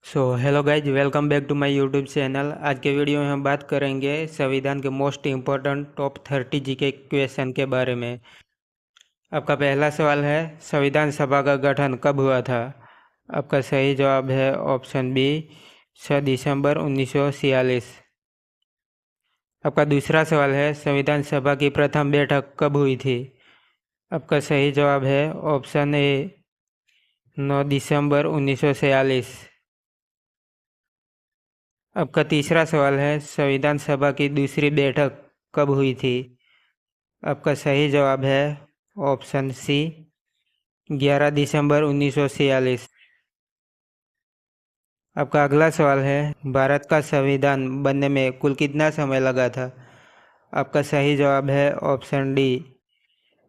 Hello guys, welcome back to my YouTube channel. आज के video में हम बात करेंगे संविधान के most important top 30 GK question के बारे में। आपका पहला सवाल है, संविधान सभा का गठन कब हुआ था? आपका सही जवाब है ऑप्शन बी, 6 दिसंबर 1946। आपका दूसरा सवाल है, संविधान सभा की प्रथम बैठक कब हुई थी? आपका सही जवाब है ऑप्शन ए, 9 दिसंबर 1946। आपका तीसरा सवाल है, संविधान सभा की दूसरी बैठक कब हुई थी? आपका सही जवाब है ऑप्शन सी, 11 दिसंबर 1946। आपका अगला सवाल है, भारत का संविधान बनने में कुल कितना समय लगा था? आपका सही जवाब है ऑप्शन डी,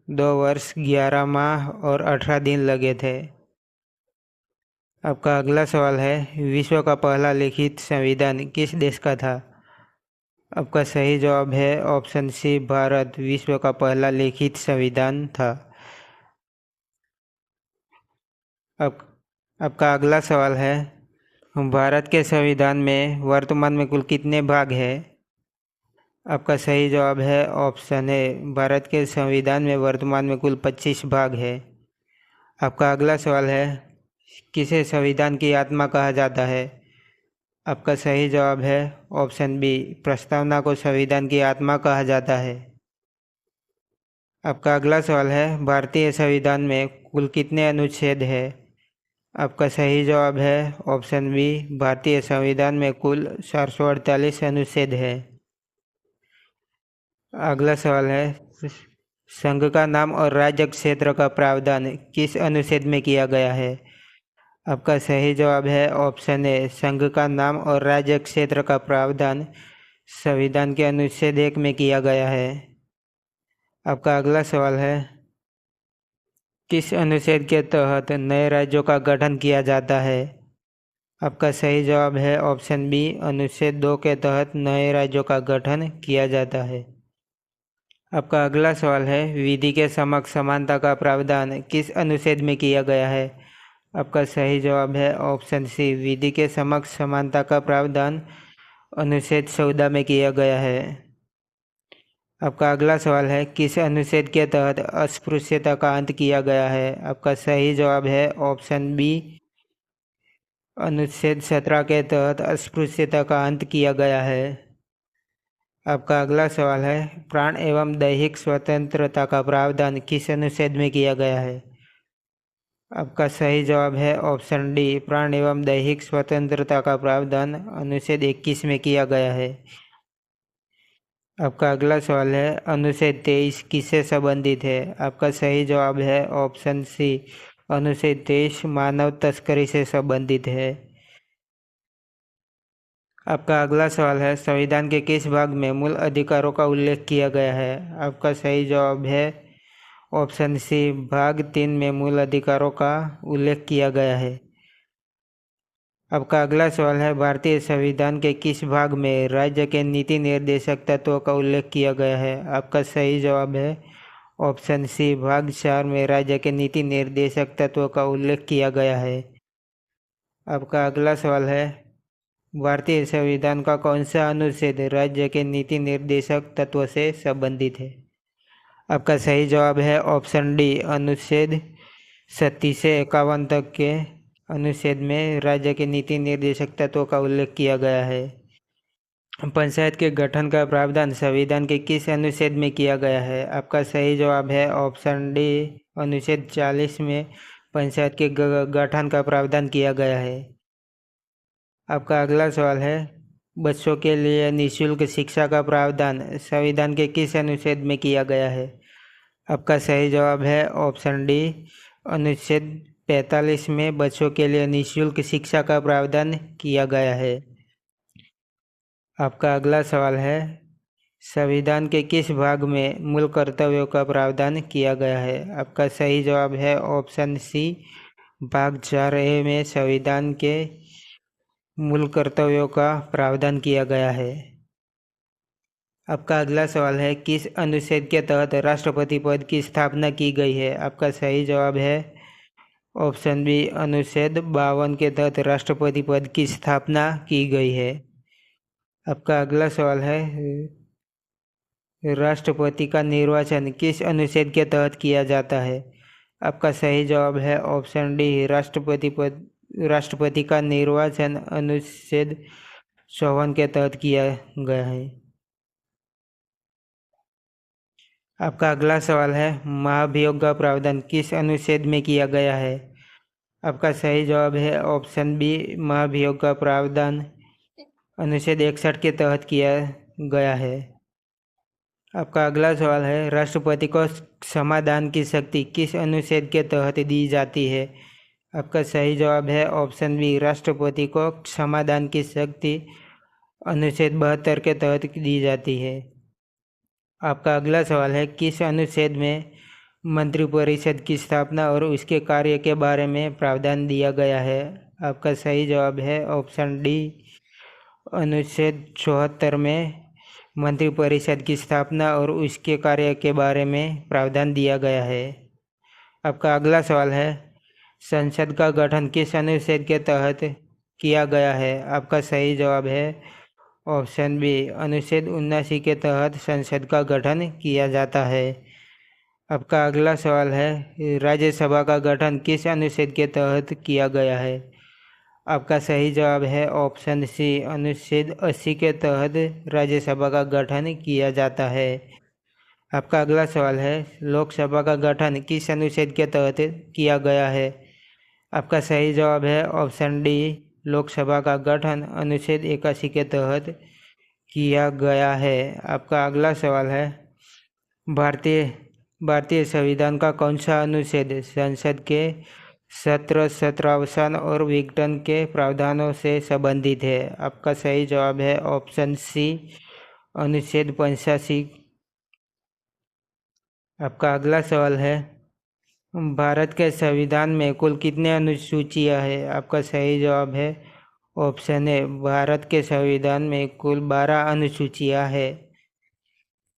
2 वर्ष 11 माह और 18 दिन लगे थे। आपका अगला सवाल है, विश्व का पहला लिखित संविधान किस देश का था? आपका सही जवाब है ऑप्शन सी, भारत विश्व का पहला लिखित संविधान था। अब आपका अगला सवाल है, भारत के संविधान में वर्तमान में कुल कितने भाग हैं? आपका सही जवाब है ऑप्शन ए, भारत के संविधान में वर्तमान में कुल 25 भाग है। आपका अगला सवाल है, किसे संविधान की आत्मा कहा जाता है? आपका सही जवाब है ऑप्शन बी, प्रस्तावना को संविधान की आत्मा कहा जाता है। आपका अगला सवाल है, भारतीय संविधान में कुल कितने अनुच्छेद हैं? आपका सही जवाब है ऑप्शन बी, भारतीय संविधान में कुल 448 अनुच्छेद है। अगला सवाल है, संघ का नाम और राज्य क्षेत्र का प्रावधान किस अनुच्छेद में किया गया है? आपका सही जवाब है ऑप्शन ए, संघ का नाम और राज्य क्षेत्र का प्रावधान संविधान के अनुच्छेद 1 में किया गया है। आपका अगला सवाल है, किस अनुच्छेद के तहत नए राज्यों का गठन किया जाता है? आपका सही जवाब है ऑप्शन बी, अनुच्छेद 2 के तहत नए राज्यों का गठन किया जाता है। आपका अगला सवाल है, विधि के समक्ष समानता का प्रावधान किस अनुच्छेद में किया गया है? आपका सही जवाब है ऑप्शन सी, विधि के समक्ष समानता का प्रावधान अनुच्छेद 14 में किया गया है। आपका अगला सवाल है, किस अनुच्छेद के तहत अस्पृश्यता का अंत किया गया है? आपका सही जवाब है ऑप्शन बी, अनुच्छेद 17 के तहत अस्पृश्यता का अंत किया गया है। आपका अगला सवाल है, प्राण एवं दैहिक स्वतंत्रता का प्रावधान किस अनुच्छेद में किया गया है? आपका सही जवाब है ऑप्शन डी, प्राण एवं दैहिक स्वतंत्रता का प्रावधान अनुच्छेद 21 में किया गया है। आपका अगला सवाल है, अनुच्छेद 23 किससे संबंधित है? आपका सही जवाब है ऑप्शन सी, अनुच्छेद 23 मानव तस्करी से संबंधित है। आपका अगला सवाल है, संविधान के किस भाग में मूल अधिकारों का उल्लेख किया गया है? आपका सही जवाब है ऑप्शन सी, भाग 3 में मूल अधिकारों का उल्लेख किया गया है। आपका अगला सवाल है, भारतीय संविधान के किस भाग में राज्य के नीति निर्देशक तत्वों का उल्लेख किया गया है? आपका सही जवाब है ऑप्शन सी, भाग 4 में राज्य के नीति निर्देशक तत्वों का उल्लेख किया गया है। आपका अगला सवाल है, भारतीय संविधान का कौन सा अनुच्छेद राज्य के नीति निर्देशक तत्व से संबंधित है? आपका सही जवाब है ऑप्शन डी, अनुच्छेद 37 से 51 तक के अनुच्छेद में राज्य के नीति निर्देशक तत्वों का उल्लेख किया गया है। पंचायत के गठन का प्रावधान संविधान के किस अनुच्छेद में किया गया है? आपका सही जवाब है ऑप्शन डी, अनुच्छेद 40 में पंचायत के गठन का प्रावधान किया गया है। आपका अगला सवाल है, बच्चों के लिए निःशुल्क शिक्षा का प्रावधान संविधान के किस अनुच्छेद में किया गया है? आपका सही जवाब है ऑप्शन डी, अनुच्छेद 45 में बच्चों के लिए निःशुल्क शिक्षा का प्रावधान किया गया है। आपका अगला सवाल है, संविधान के किस भाग में मूल कर्तव्यों का प्रावधान किया गया है? आपका सही जवाब है ऑप्शन सी, भाग 4A में संविधान के मूल कर्तव्यों का प्रावधान किया गया है। आपका अगला सवाल है, किस अनुच्छेद के तहत राष्ट्रपति पद की स्थापना की गई है? आपका सही जवाब है ऑप्शन बी, अनुच्छेद 52 के तहत राष्ट्रपति पद की स्थापना की गई है। आपका अगला सवाल है, राष्ट्रपति का निर्वाचन किस अनुच्छेद के तहत किया जाता है? आपका सही जवाब है ऑप्शन डी, राष्ट्रपति का निर्वाचन अनुच्छेद 54 के तहत किया गया है। आपका अगला सवाल है, महाभियोग का प्रावधान किस अनुच्छेद में किया गया है? आपका सही जवाब है ऑप्शन बी, महाभियोग का प्रावधान अनुच्छेद 61 के तहत किया गया है। आपका अगला सवाल है, राष्ट्रपति को क्षमादान की शक्ति किस अनुच्छेद के तहत दी जाती है? आपका सही जवाब है ऑप्शन बी, राष्ट्रपति को क्षमादान की शक्ति अनुच्छेद 72 के तहत दी जाती है। आपका अगला सवाल है, किस अनुच्छेद में मंत्रिपरिषद की स्थापना और उसके कार्य के बारे में प्रावधान दिया गया है? आपका सही जवाब है ऑप्शन डी, अनुच्छेद 74 में मंत्रिपरिषद की स्थापना और उसके कार्य के बारे में प्रावधान दिया गया है। आपका अगला सवाल है, संसद का गठन किस अनुच्छेद के तहत किया गया है? आपका सही जवाब है ऑप्शन बी, अनुच्छेद 79 के तहत संसद का गठन किया जाता है। आपका अगला सवाल है, राज्यसभा का गठन किस अनुच्छेद के तहत किया गया है? आपका सही जवाब है ऑप्शन सी, अनुच्छेद 80 के तहत राज्यसभा का गठन किया जाता है। आपका अगला सवाल है, लोकसभा का गठन किस अनुच्छेद के तहत किया गया है? आपका सही जवाब है ऑप्शन डी, लोकसभा का गठन अनुच्छेद 81 के तहत किया गया है। आपका अगला सवाल है, भारतीय संविधान का कौन सा अनुच्छेद संसद के सत्र, सत्रावसान और विघटन के प्रावधानों से संबंधित है? आपका सही जवाब है ऑप्शन सी, अनुच्छेद 85। आपका अगला सवाल है, भारत के संविधान में कुल कितने अनुसूचियां हैं? आपका सही जवाब है ऑप्शन ए, भारत के संविधान में कुल 12 अनुसूचियां हैं।